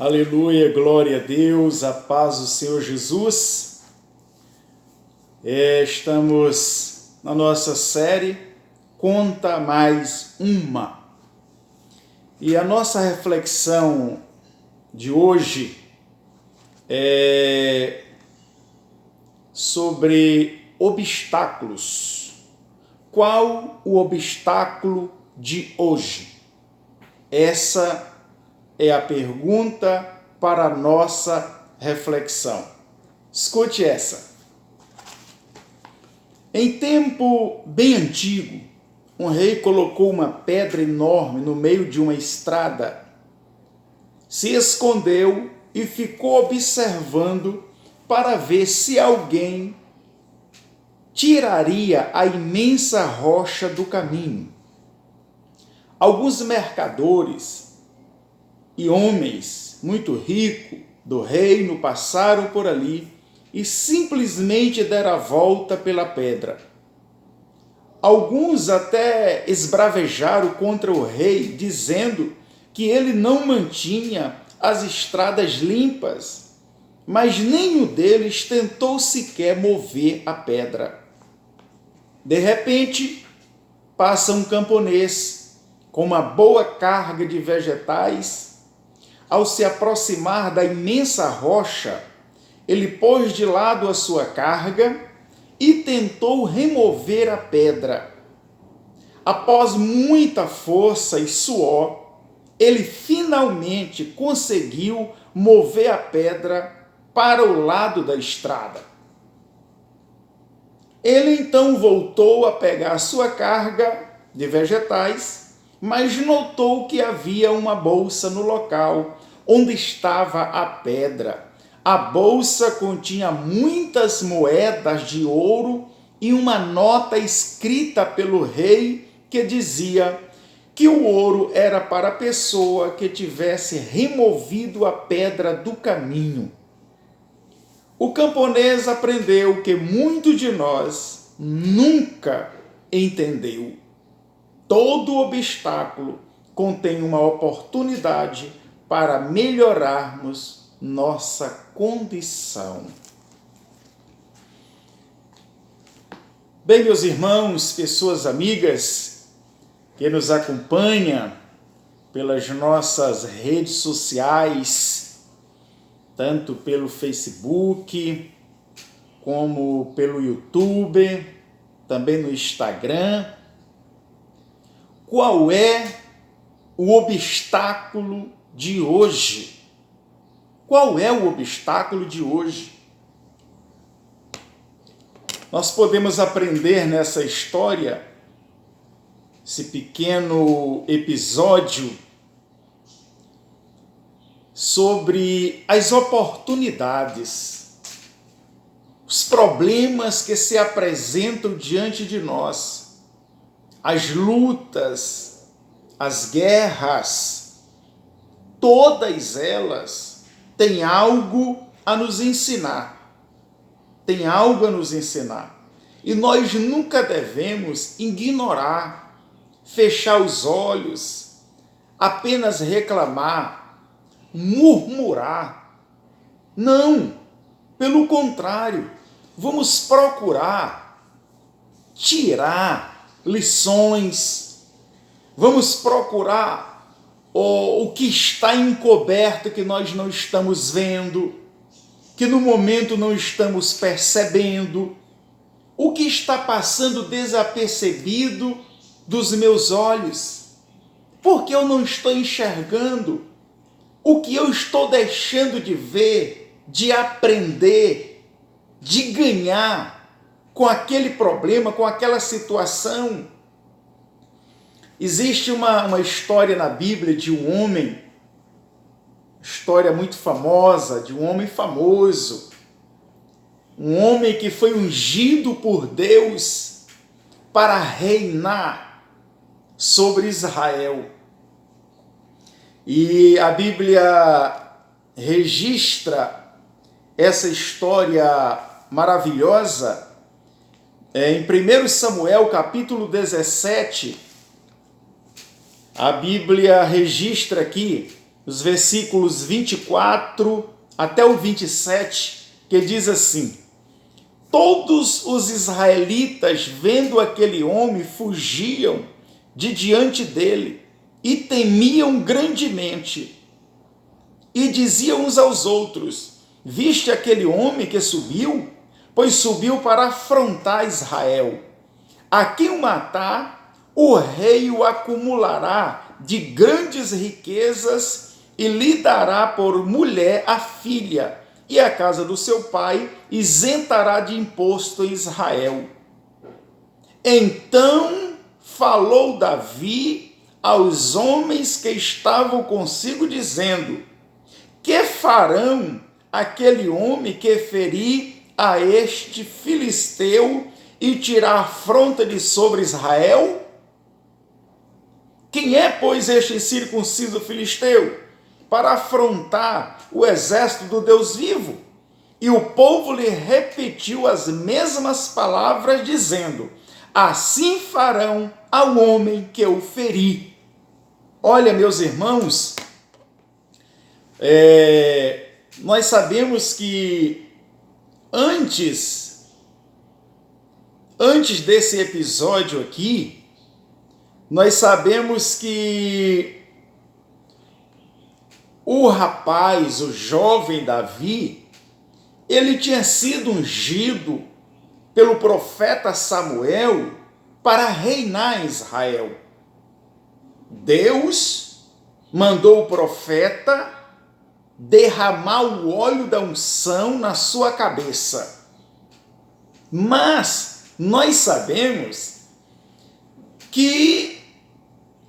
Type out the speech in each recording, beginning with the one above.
Aleluia, glória a Deus, a paz do Senhor Jesus. Estamos na nossa série Conta Mais Uma. E a nossa reflexão de hoje é sobre obstáculos. Qual o obstáculo de hoje? Essa é a pergunta para a nossa reflexão. Escute essa. Em tempo bem antigo, um rei colocou uma pedra enorme no meio de uma estrada, se escondeu e ficou observando para ver se alguém tiraria a imensa rocha do caminho. Alguns mercadores e homens muito ricos do reino passaram por ali e simplesmente deram a volta pela pedra. Alguns até esbravejaram contra o rei, dizendo que ele não mantinha as estradas limpas, mas nenhum deles tentou sequer mover a pedra. De repente, passa um camponês com uma boa carga de vegetais. Ao se aproximar da imensa rocha, ele pôs de lado a sua carga e tentou remover a pedra. Após muita força e suor, ele finalmente conseguiu mover a pedra para o lado da estrada. Ele então voltou a pegar a sua carga de vegetais, mas notou que havia uma bolsa no local onde estava a pedra. A bolsa continha muitas moedas de ouro e uma nota escrita pelo rei que dizia que o ouro era para a pessoa que tivesse removido a pedra do caminho. O camponês aprendeu que muito de nós nunca entendeu. Todo obstáculo contém uma oportunidade para melhorarmos nossa condição. Bem, meus irmãos, pessoas amigas que nos acompanham pelas nossas redes sociais, tanto pelo Facebook, como pelo YouTube, também no Instagram. Qual é o obstáculo de hoje? Qual é o obstáculo de hoje? Nós podemos aprender nessa história, esse pequeno episódio, sobre as oportunidades, os problemas que se apresentam diante de nós, as lutas, as guerras, todas elas têm algo a nos ensinar. Tem algo a nos ensinar. E nós nunca devemos ignorar, fechar os olhos, apenas reclamar, murmurar. Não, pelo contrário, vamos procurar tirar lições, vamos procurar o que está encoberto que nós não estamos vendo, que no momento não estamos percebendo, o que está passando desapercebido dos meus olhos, porque eu não estou enxergando o que eu estou deixando de ver, de aprender, de ganhar com aquele problema, com aquela situação. Existe uma história na Bíblia de um homem, história muito famosa, de um homem famoso, um homem que foi ungido por Deus para reinar sobre Israel. E a Bíblia registra essa história maravilhosa em 1 Samuel, capítulo 17, a Bíblia registra aqui, os versículos 24 até o 27, que diz assim: todos os israelitas, vendo aquele homem, fugiam de diante dele e temiam grandemente. E diziam uns aos outros: viste aquele homem que subiu? Pois subiu para afrontar Israel. A quem o matar, o rei o acumulará de grandes riquezas e lhe dará por mulher a filha, e a casa do seu pai isentará de imposto em Israel. Então falou Davi aos homens que estavam consigo, dizendo: que farão aquele homem que ferir a este filisteu e tirar afronta de sobre Israel? Quem é, pois, este incircunciso filisteu para afrontar o exército do Deus vivo? E o povo lhe repetiu as mesmas palavras, dizendo: assim farão ao homem que o ferir. Olha, meus irmãos, nós sabemos que antes desse episódio aqui, nós sabemos que o rapaz, o jovem Davi, ele tinha sido ungido pelo profeta Samuel para reinar em Israel. Deus mandou o profeta derramar o óleo da unção na sua cabeça. Mas nós sabemos que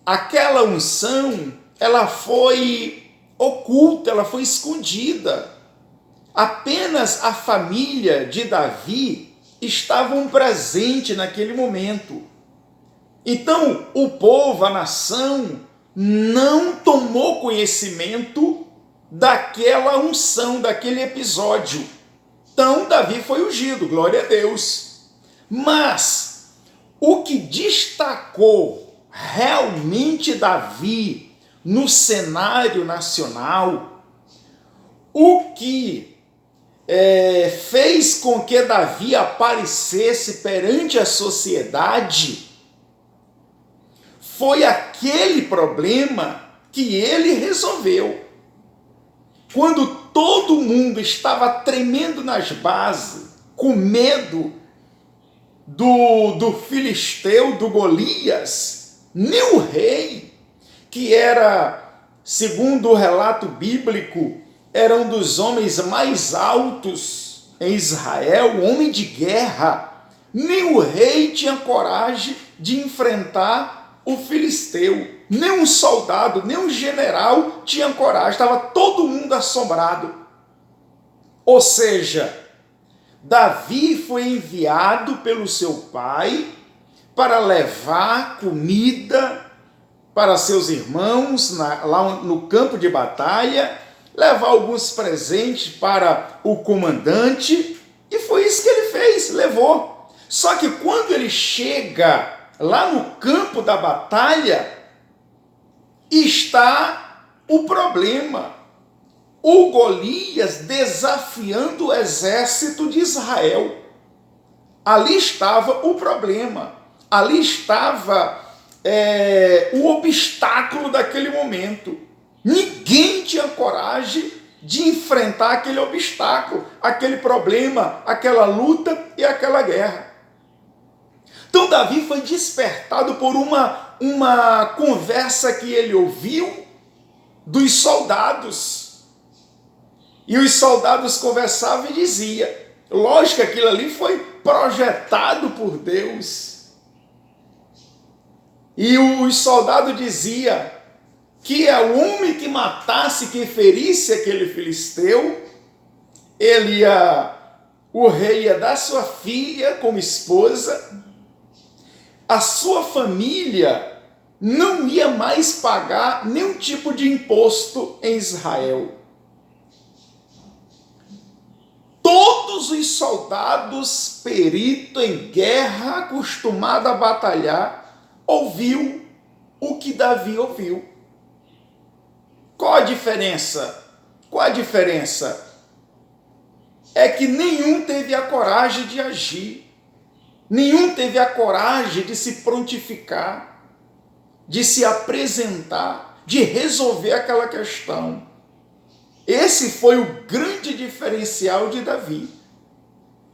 aquela unção, ela foi oculta, ela foi escondida. Apenas a família de Davi estavam presente naquele momento. Então, o povo, a nação, não tomou conhecimento daquela unção, daquele episódio. Então, Davi foi ungido, glória a Deus. Mas o que destacou realmente Davi no cenário nacional, o que fez com que Davi aparecesse perante a sociedade, foi aquele problema que ele resolveu. Quando todo mundo estava tremendo nas bases, com medo do filisteu, do Golias, nem o rei, que era, segundo o relato bíblico, era um dos homens mais altos em Israel, homem de guerra, nem o rei tinha coragem de enfrentar o filisteu, nem um soldado, nem um general tinha coragem, estava todo mundo assombrado. Ou seja, Davi foi enviado pelo seu pai para levar comida para seus irmãos lá no campo de batalha, levar alguns presentes para o comandante, e foi isso que ele fez, levou. Só que quando ele chega lá no campo da batalha, está o problema. O Golias desafiando o exército de Israel. Ali estava o problema. Ali estava o obstáculo daquele momento. Ninguém tinha coragem de enfrentar aquele obstáculo, aquele problema, aquela luta e aquela guerra. Então Davi foi despertado por uma conversa que ele ouviu dos soldados. E os soldados conversavam e diziam, lógico que aquilo ali foi projetado por Deus. E os soldados diziam que é o homem que matasse, que ferisse aquele filisteu, o rei ia dar sua filha como esposa, a sua família não ia mais pagar nenhum tipo de imposto em Israel. Todos os soldados peritos em guerra, acostumados a batalhar, ouviu o que Davi ouviu. Qual a diferença? Qual a diferença? É que nenhum teve a coragem de agir, nenhum teve a coragem de se prontificar, de se apresentar, de resolver aquela questão. Esse foi o grande diferencial de Davi.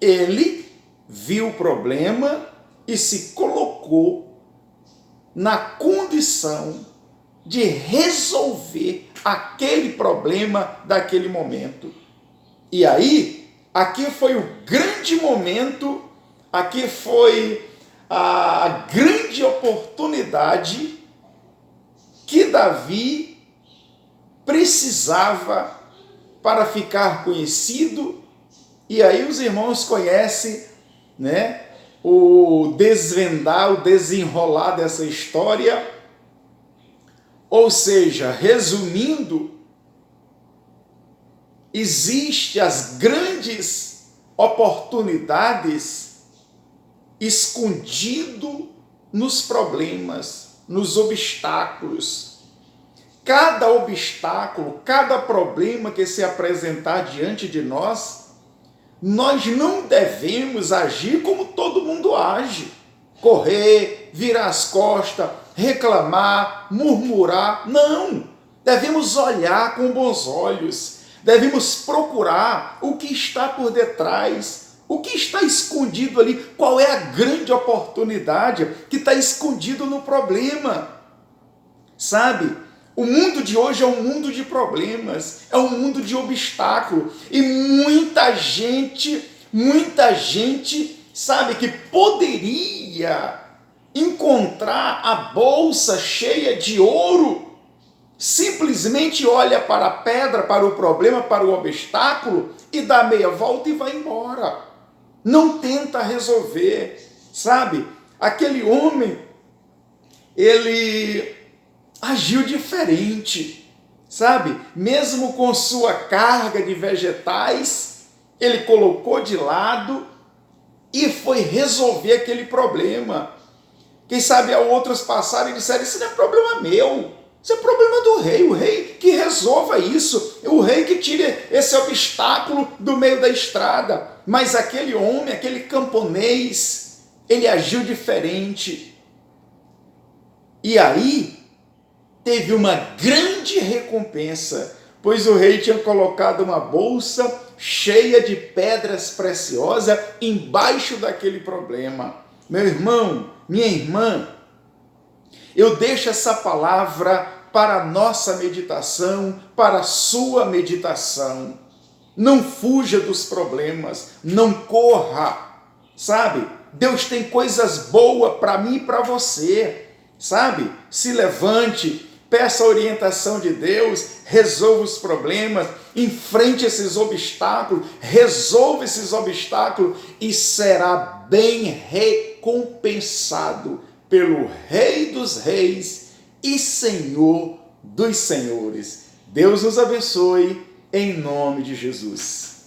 Ele viu o problema e se colocou na condição de resolver aquele problema daquele momento. E aí, aqui foi o grande momento, aqui foi a grande oportunidade que Davi precisava para ficar conhecido. E aí os irmãos conhecem, né, o desvendar, o desenrolar dessa história. Ou seja, resumindo, existem as grandes oportunidades escondido nos problemas, nos obstáculos. Cada obstáculo, cada problema que se apresentar diante de nós, nós não devemos agir como todo mundo age. Correr, virar as costas, reclamar, murmurar. Não! Devemos olhar com bons olhos. Devemos procurar o que está por detrás, o que está escondido ali, qual é a grande oportunidade que está escondido no problema. Sabe? O mundo de hoje é um mundo de problemas, é um mundo de obstáculo. E muita gente, sabe, que poderia encontrar a bolsa cheia de ouro, simplesmente olha para a pedra, para o problema, para o obstáculo e dá meia volta e vai embora. Não tenta resolver, sabe? Aquele homem, ele agiu diferente, sabe? Mesmo com sua carga de vegetais, ele colocou de lado e foi resolver aquele problema. Quem sabe outros passaram e disseram, isso não é problema meu, isso é problema do rei, o rei que resolva isso, o rei que tire esse obstáculo do meio da estrada. Mas aquele homem, aquele camponês, ele agiu diferente. E aí, teve uma grande recompensa, pois o rei tinha colocado uma bolsa cheia de pedras preciosas embaixo daquele problema. Meu irmão, minha irmã, eu deixo essa palavra para a nossa meditação, para a sua meditação. Não fuja dos problemas, não corra, sabe? Deus tem coisas boas para mim e para você, sabe? Se levante, peça a orientação de Deus, resolva os problemas, enfrente esses obstáculos, resolva esses obstáculos e será bem recompensado pelo Rei dos Reis e Senhor dos Senhores. Deus nos abençoe, em nome de Jesus.